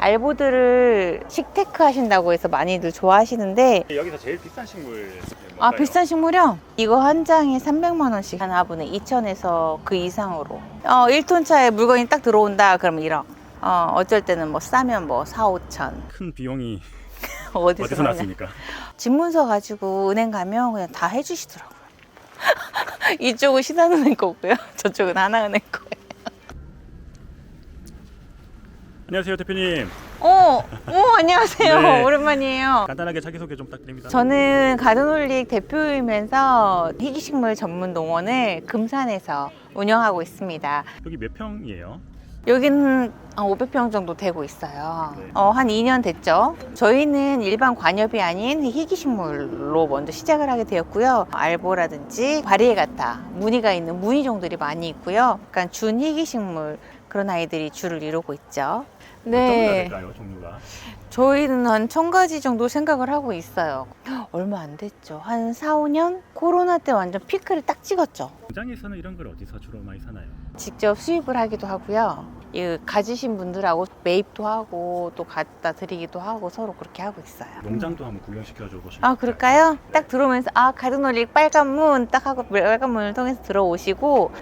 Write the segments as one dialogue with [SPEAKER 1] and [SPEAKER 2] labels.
[SPEAKER 1] 알보들을 식테크 하신다고 해서 많이들 좋아하시는데,
[SPEAKER 2] 여기서 제일 비싼 식물
[SPEAKER 1] 아,
[SPEAKER 2] 뭔가요?
[SPEAKER 1] 비싼 식물이요? 이거 한 장에 300만 원씩, 한 화분에 2천에서 그 이상으로. 1톤 차에 물건이 딱 들어온다 그러면 1억. 어쩔 때는 뭐 싸면 뭐 4, 5천.
[SPEAKER 2] 큰 비용이
[SPEAKER 1] 어디서
[SPEAKER 2] 어디서
[SPEAKER 1] 나냐.
[SPEAKER 2] 났습니까?
[SPEAKER 1] 집문서 가지고 은행 가면 그냥 다 해주시더라고요. 이쪽은 신한은행 거고요. 저쪽은 하나은행 거예요.
[SPEAKER 2] 안녕하세요 대표님.
[SPEAKER 1] 안녕하세요.
[SPEAKER 2] 네.
[SPEAKER 1] 오랜만이에요.
[SPEAKER 2] 간단하게 자기소개 좀 부탁드립니다.
[SPEAKER 1] 저는 가든홀릭 대표이면서 희귀식물 전문 농원을 금산에서 운영하고 있습니다.
[SPEAKER 2] 여기 몇 평이에요?
[SPEAKER 1] 여기는 500평 정도 되고 있어요.
[SPEAKER 2] 네.
[SPEAKER 1] 한 2년 됐죠. 저희는 일반 관엽이 아닌 희귀식물로 먼저 시작을 하게 되었고요. 알보라든지 바리에가타, 무늬가 있는 무늬종들이 많이 있고요. 약간 준희귀식물 그런 아이들이 주를 이루고 있죠.
[SPEAKER 2] 네. 어떤 될까요, 종류가?
[SPEAKER 1] 저희는 한 1000가지 정도 생각을 하고 있어요. 얼마 안 됐죠. 한 4, 5년? 코로나 때 완전 피크를 딱 찍었죠.
[SPEAKER 2] 공장에서는 이런 걸 어디서 주로 많이 사나요?
[SPEAKER 1] 직접 수입을 하기도 하고요. 가지신 분들하고 매입도 하고 또 갖다 드리기도 하고 서로 그렇게 하고 있어요.
[SPEAKER 2] 농장도 한번 구경시켜줘 보실까요?
[SPEAKER 1] 아, 그럴까요? 딱 들어오면서 가든홀릭 빨간 문 딱 하고 빨간 문을 통해서 들어오시고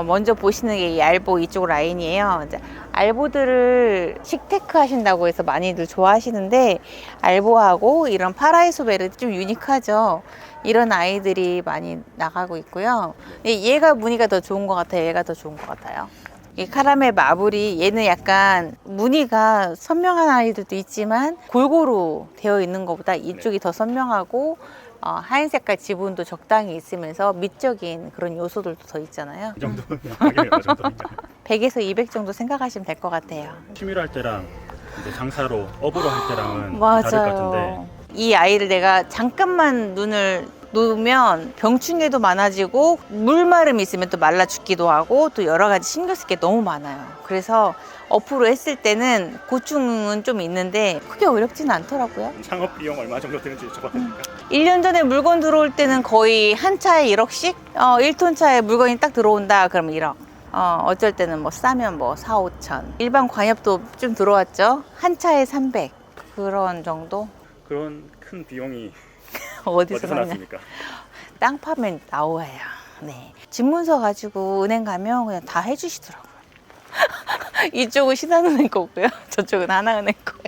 [SPEAKER 1] 먼저 보시는 게 이 알보 이쪽 라인이에요. 이제 알보들을 식테크 하신다고 해서 많이들 좋아하시는데, 알보하고 이런 파라이소베르 좀 유니크하죠. 이런 아이들이 많이 나가고 있고요. 얘가 무늬가 더 좋은 것 같아요. 얘가 더 좋은 것 같아요. 이 카라멜 마블이, 얘는 약간 무늬가 선명한 아이들도 있지만 골고루 되어 있는 것보다 이쪽이 더 선명하고 하얀 색깔 지분도 적당히 있으면서 미적인 그런 요소들도 더 있잖아요.
[SPEAKER 2] 이 정도는 가격이 어느 정도인가요?
[SPEAKER 1] 100에서 200 정도 생각하시면 될 것 같아요.
[SPEAKER 2] 취미로 할 때랑 이제 장사로 업으로 할 때랑은 다를 것 같은데.
[SPEAKER 1] 맞아요. 이 아이를 내가 잠깐만 눈을 놓으면 병충해도 많아지고 물마름이 있으면 또 말라 죽기도 하고 또 여러 가지 신경 쓸 게 너무 많아요. 그래서 어프로 했을 때는 고충은 좀 있는데 크게 어렵지는 않더라고요.
[SPEAKER 2] 창업 비용 얼마 정도 드는지 여쭤봐도 될까요?
[SPEAKER 1] 1년 전에 물건 들어올 때는 거의 한 차에 1억씩? 1톤 차에 물건이 딱 들어온다 그러면 1억. 어쩔 때는 뭐 싸면 뭐 4, 5천. 일반 관엽도 좀 들어왔죠. 한 차에 300. 그런 정도?
[SPEAKER 2] 그런 큰 비용이
[SPEAKER 1] 어디서 나냐.
[SPEAKER 2] 났습니까?
[SPEAKER 1] 땅 파면 나와요. 네. 집문서 가지고 은행 가면 그냥 다 해주시더라고요. 이쪽은 신한은행 거고요. 저쪽은 하나은행 거예요.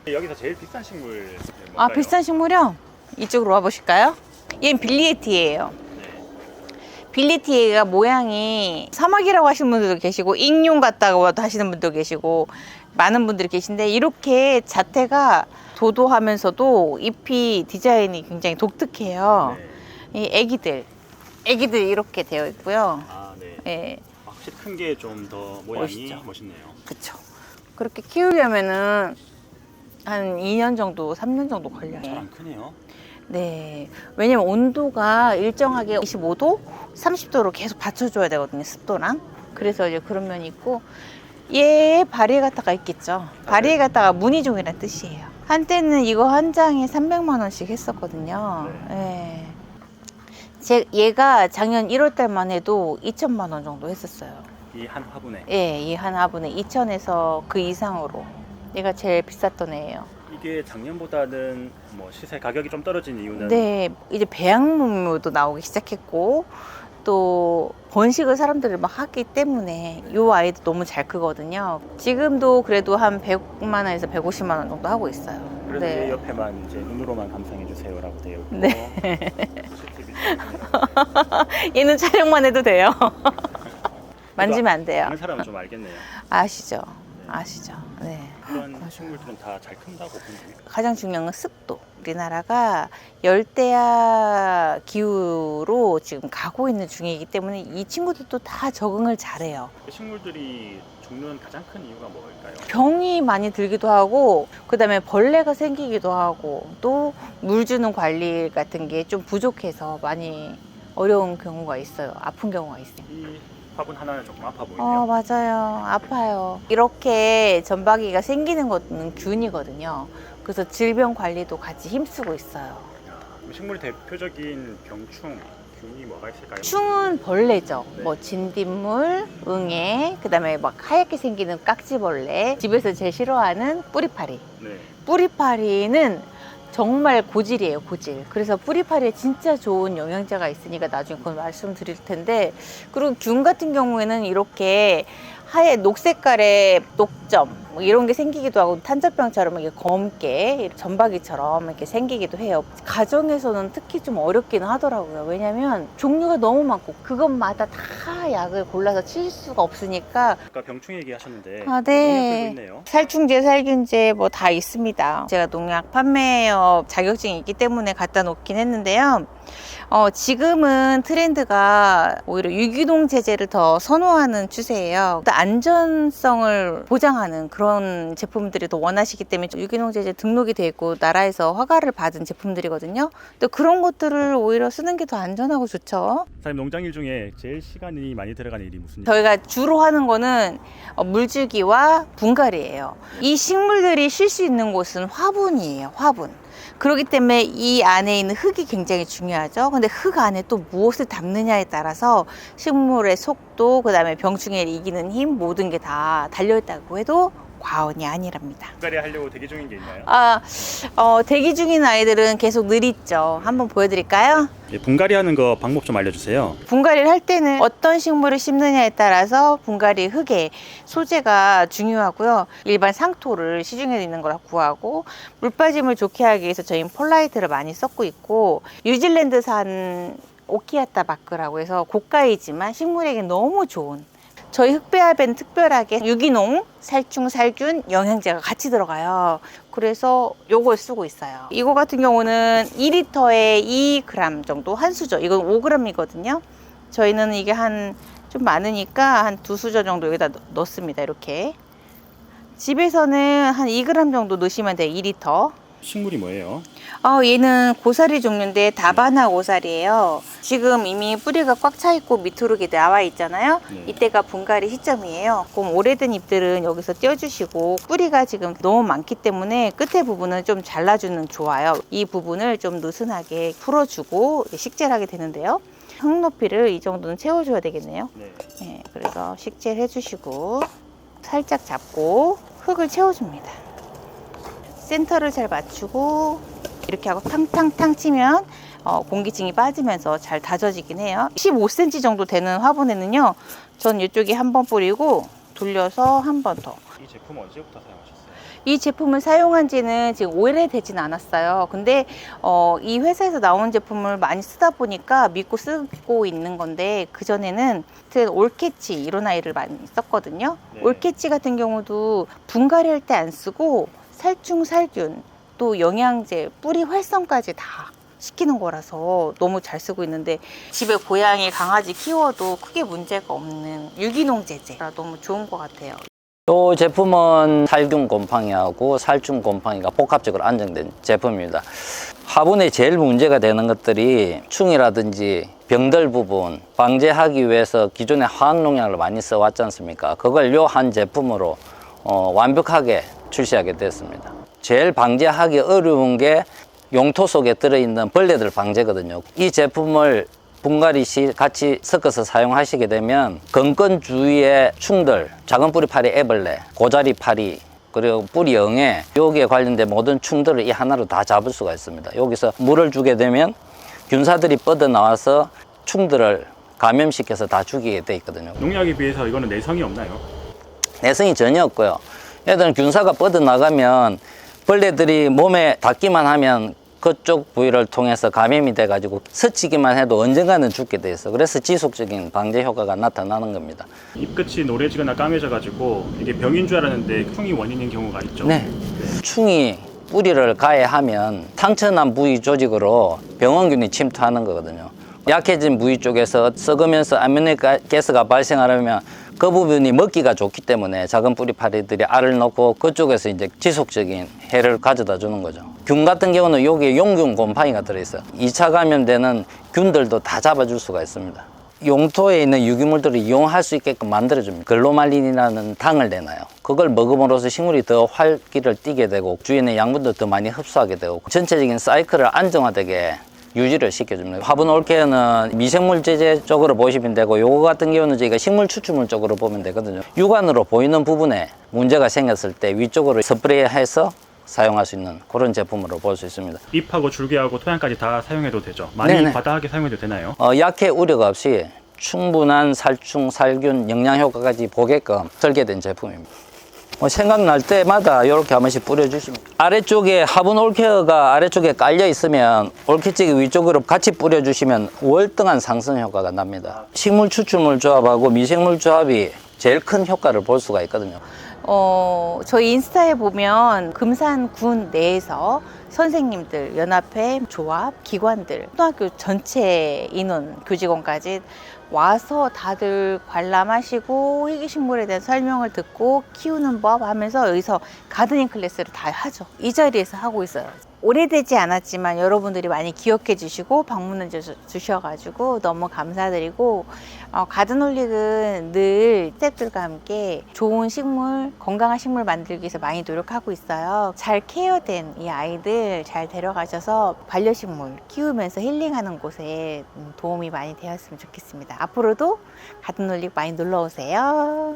[SPEAKER 2] 여기서 제일 비싼 식물 뭔가요?
[SPEAKER 1] 아, 비싼 식물이요? 이쪽으로 와보실까요? 얘는 빌리에티예요.
[SPEAKER 2] 네.
[SPEAKER 1] 빌리티가 모양이 사막이라고 하시는 분들도 계시고 익룡 같다고 하시는 분도 계시고 많은 분들이 계신데, 이렇게 자태가 도도하면서도 잎이 디자인이 굉장히 독특해요.
[SPEAKER 2] 네.
[SPEAKER 1] 이 애기들 이렇게 되어 있고요.
[SPEAKER 2] 아, 네.
[SPEAKER 1] 예,
[SPEAKER 2] 확실히 큰 게 좀 더 모양이
[SPEAKER 1] 멋있죠.
[SPEAKER 2] 멋있네요.
[SPEAKER 1] 그쵸. 그렇게 키우려면은 한 2년 정도, 3년 정도 걸려요.
[SPEAKER 2] 잘 안 크네요.
[SPEAKER 1] 네. 왜냐면 온도가 일정하게 25도, 30도로 계속 받쳐줘야 되거든요. 습도랑. 그래서 이제 그런 면이 있고, 얘 바리에가타가 있겠죠. 바리에가타가 무늬종이라는 뜻이에요. 한때는 이거 한 장에 300만 원씩 했었거든요. 네. 얘가 작년 1월 달만 해도 2천만 원 정도 했었어요.
[SPEAKER 2] 이 한 화분에.
[SPEAKER 1] 예, 이 한 화분에 2천에서 그 이상으로. 얘가 제일 비쌌던 애예요.
[SPEAKER 2] 이게 작년보다는 뭐 시세 가격이 좀 떨어진 이유는
[SPEAKER 1] 네, 이제 배양묘도 나오기 시작했고, 또 번식을 사람들이 막 하기 때문에 이 아이도 너무 잘 크거든요. 지금도 그래도 한 100만 원에서 150만 원 정도 하고 있어요.
[SPEAKER 2] 그래서
[SPEAKER 1] 네.
[SPEAKER 2] 얘 옆에만 이제 눈으로만 감상해 주세요라고 되어 있고.
[SPEAKER 1] 네.
[SPEAKER 2] CCTV
[SPEAKER 1] 얘는 촬영만 해도 돼요. 만지면 안 돼요.
[SPEAKER 2] 다른 사람은 좀 알겠네요.
[SPEAKER 1] 아시죠? 아시죠? 네.
[SPEAKER 2] 그런 식물들은 다 잘 큰다고 보입니다.
[SPEAKER 1] 가장 중요한 건 습도. 우리나라가 열대야 기후로 지금 가고 있는 중이기 때문에 이 친구들도 다 적응을 잘해요.
[SPEAKER 2] 식물들이 죽는 가장 큰 이유가 뭘까요?
[SPEAKER 1] 병이 많이 들기도 하고, 그 다음에 벌레가 생기기도 하고, 또 물 주는 관리 같은 게 좀 부족해서 많이 어려운 경우가 있어요. 아픈 경우가 있어요.
[SPEAKER 2] 이 화분 하나는 조금 아파 보이네요.
[SPEAKER 1] 맞아요. 아파요. 이렇게 점박이가 생기는 것은 균이거든요. 그래서 질병 관리도 같이 힘쓰고 있어요.
[SPEAKER 2] 식물 대표적인 병충 충이 뭐가 있을까요?
[SPEAKER 1] 충은 벌레죠.
[SPEAKER 2] 네.
[SPEAKER 1] 뭐 진딧물, 응애, 그다음에 막 하얗게 생기는 깍지벌레. 집에서 제일 싫어하는 뿌리파리.
[SPEAKER 2] 네.
[SPEAKER 1] 뿌리파리는 정말 고질이에요, 고질. 그래서 뿌리파리에 진짜 좋은 영양제가 있으니까 나중에 그건 말씀드릴 텐데, 그리고 균 같은 경우에는 이렇게 하얘 녹색깔의 녹점 뭐 이런 게 생기기도 하고, 탄저병처럼 이렇게 검게 점박이처럼 이렇게 생기기도 해요. 가정에서는 특히 좀 어렵기는 하더라고요. 왜냐면 종류가 너무 많고 그것마다 다 약을 골라서 칠 수가 없으니까.
[SPEAKER 2] 아까 병충 얘기하셨는데
[SPEAKER 1] 아, 네.
[SPEAKER 2] 농약들도 있네요.
[SPEAKER 1] 살충제, 살균제 뭐 다 있습니다. 제가 농약 판매업 자격증이 있기 때문에 갖다 놓긴 했는데요. 지금은 트렌드가 오히려 유기농 제재를 더 선호하는 추세예요. 또 안전성을 보장하는 그런 제품들이 더 원하시기 때문에 유기농 제재 등록이 돼 있고 나라에서 허가를 받은 제품들이거든요. 또 그런 것들을 오히려 쓰는 게 더 안전하고 좋죠.
[SPEAKER 2] 사장님, 농장일 중에 제일 시간이 많이 들어가는 일이 무슨 일이에요?
[SPEAKER 1] 저희가 주로 하는 거는 물주기와 분갈이에요. 이 식물들이 쉴 수 있는 곳은 화분이에요, 화분. 그렇기 때문에 이 안에 있는 흙이 굉장히 중요하죠. 근데 흙 안에 또 무엇을 담느냐에 따라서 식물의 속도, 그 다음에 병충해를 이기는 힘, 모든 게 다 달려있다고 해도 과언이 아니랍니다.
[SPEAKER 2] 분갈이 하려고 대기 중인 게 있나요?
[SPEAKER 1] 대기 중인 아이들은 계속 늘 있죠. 한번 보여드릴까요?
[SPEAKER 2] 예, 분갈이 하는 거 방법 좀 알려주세요.
[SPEAKER 1] 분갈이를 할 때는 어떤 식물을 심느냐에 따라서 분갈이 흙의 소재가 중요하고요. 일반 상토를 시중에 있는 거라 구하고, 물 빠짐을 좋게 하기 위해서 저희는 폴라이트를 많이 썼고 있고, 뉴질랜드산 오키아타 바크라고 해서 고가이지만 식물에게 너무 좋은, 저희 흙배합에는 특별하게 유기농, 살충, 살균, 영양제가 같이 들어가요. 그래서 요걸 쓰고 있어요. 이거 같은 경우는 2리터에 2g 정도 한 수저. 이건 5g이거든요. 저희는 이게 좀 많으니까 한 2수저 정도 여기다 넣습니다. 이렇게. 집에서는 한 2g 정도 넣으시면 돼요. 2리터.
[SPEAKER 2] 식물이 뭐예요?
[SPEAKER 1] 얘는 고사리 종류인데 다바나 고사리예요. 지금 이미 뿌리가 꽉 차 있고 밑으로 이렇게 나와 있잖아요.
[SPEAKER 2] 네.
[SPEAKER 1] 이때가 분갈이 시점이에요. 그럼 오래된 잎들은 여기서 떼어주시고, 뿌리가 지금 너무 많기 때문에 끝에 부분은 좀 잘라주는 좋아요. 이 부분을 좀 느슨하게 풀어주고 식재를 하게 되는데요. 흙 높이를 이 정도는 채워줘야 되겠네요.
[SPEAKER 2] 네.
[SPEAKER 1] 네, 그래서 식재를 해주시고 살짝 잡고 흙을 채워줍니다. 센터를 잘 맞추고 이렇게 하고 탕탕탕 치면 공기층이 빠지면서 잘 다져지긴 해요. 15cm 정도 되는 화분에는요, 전 이쪽에 한 번 뿌리고 돌려서 한 번 더.
[SPEAKER 2] 이 제품 언제부터 사용하셨어요?
[SPEAKER 1] 이 제품을 사용한 지는 지금 오래되진 않았어요. 근데 이 회사에서 나온 제품을 많이 쓰다 보니까 믿고 쓰고 있는 건데, 그전에는 올캐치 이런 아이를 많이 썼거든요.
[SPEAKER 2] 네.
[SPEAKER 1] 올캐치 같은 경우도 분갈이 할 때 안 쓰고 살충, 살균, 또 영양제, 뿌리 활성까지 다 시키는 거라서 너무 잘 쓰고 있는데, 집에 고양이, 강아지 키워도 크게 문제가 없는 유기농 제재라 너무 좋은 것 같아요.
[SPEAKER 3] 이 제품은 살균 곰팡이하고 살충 곰팡이가 복합적으로 안정된 제품입니다. 화분에 제일 문제가 되는 것들이 충이라든지 병들 부분 방제하기 위해서 기존에 화학농약을 많이 써왔지 않습니까? 그걸 요 한 제품으로 완벽하게 출시하게 됐습니다. 제일 방제하기 어려운 게 용토 속에 들어있는 벌레들 방제거든요. 이 제품을 분갈이 시 같이 섞어서 사용하시게 되면 건건 주위의 충들, 작은 뿌리파리 애벌레, 고자리파리, 그리고 뿌리 영해, 여기에 관련된 모든 충들을 이 하나로 다 잡을 수가 있습니다. 여기서 물을 주게 되면 균사들이 뻗어나와서 충들을 감염시켜서 다 죽이게 돼 있거든요.
[SPEAKER 2] 농약에 비해서 이거는 내성이 없나요?
[SPEAKER 3] 내성이 전혀 없고요. 얘들은 균사가 뻗어나가면 벌레들이 몸에 닿기만 하면 그쪽 부위를 통해서 감염이 돼가지고 스치기만 해도 언젠가는 죽게 돼 있어. 그래서 지속적인 방제 효과가 나타나는 겁니다.
[SPEAKER 2] 잎끝이 노래지거나 까매져가지고 이게 병인 줄 알았는데 충이 원인인 경우가 있죠.
[SPEAKER 3] 네. 충이 뿌리를 가해하면 상처난 부위 조직으로 병원균이 침투하는 거거든요. 약해진 부위 쪽에서 썩으면서 암모니아가스가 발생하려면 그 부분이 먹기가 좋기 때문에 작은 뿌리파리들이 알을 넣고 그쪽에서 이제 지속적인 해를 가져다 주는 거죠. 균 같은 경우는 여기에 용균 곰팡이가 들어있어요. 2차 감염되는 균들도 다 잡아줄 수가 있습니다. 용토에 있는 유기물들을 이용할 수 있게끔 만들어줍니다. 글로말린이라는 당을 내놔요. 그걸 먹음으로써 식물이 더 활기를 띠게 되고 주위에 있는 양분도 더 많이 흡수하게 되고 전체적인 사이클을 안정화되게 유지를 시켜줍니다. 화분 올케어는 미생물 제제 쪽으로 보시면 되고, 요거 같은 경우는 저희가 식물 추출물 쪽으로 보면 되거든요. 육안으로 보이는 부분에 문제가 생겼을 때 위쪽으로 스프레이해서 사용할 수 있는 그런 제품으로 볼 수 있습니다.
[SPEAKER 2] 잎하고 줄기하고 토양까지 다 사용해도 되죠? 많이
[SPEAKER 3] 네네.
[SPEAKER 2] 과다하게 사용해도 되나요?
[SPEAKER 3] 약해 우려가 없이 충분한 살충, 살균, 영양 효과까지 보게끔 설계된 제품입니다. 생각날 때마다 이렇게 한 번씩 뿌려주시면, 아래쪽에 화분 올케어가 아래쪽에 깔려 있으면 올케찌개 위쪽으로 같이 뿌려주시면 월등한 상승 효과가 납니다. 식물 추출물 조합하고 미생물 조합이 제일 큰 효과를 볼 수가 있거든요.
[SPEAKER 1] 저희 인스타에 보면 금산군 내에서 선생님들, 연합회, 조합, 기관들, 초등학교 전체 인원, 교직원까지 와서 다들 관람하시고 희귀식물에 대한 설명을 듣고 키우는 법 하면서 여기서 가드닝 클래스를 다 하죠. 이 자리에서 하고 있어요. 오래되지 않았지만 여러분들이 많이 기억해 주시고 방문해 주셔가지고 너무 감사드리고, 가든홀릭은 늘 스태프들과 함께 좋은 식물, 건강한 식물 만들기 위해서 많이 노력하고 있어요. 잘 케어된 이 아이들 잘 데려가셔서 반려식물 키우면서 힐링하는 곳에 도움이 많이 되었으면 좋겠습니다. 앞으로도 가든홀릭 많이 놀러 오세요.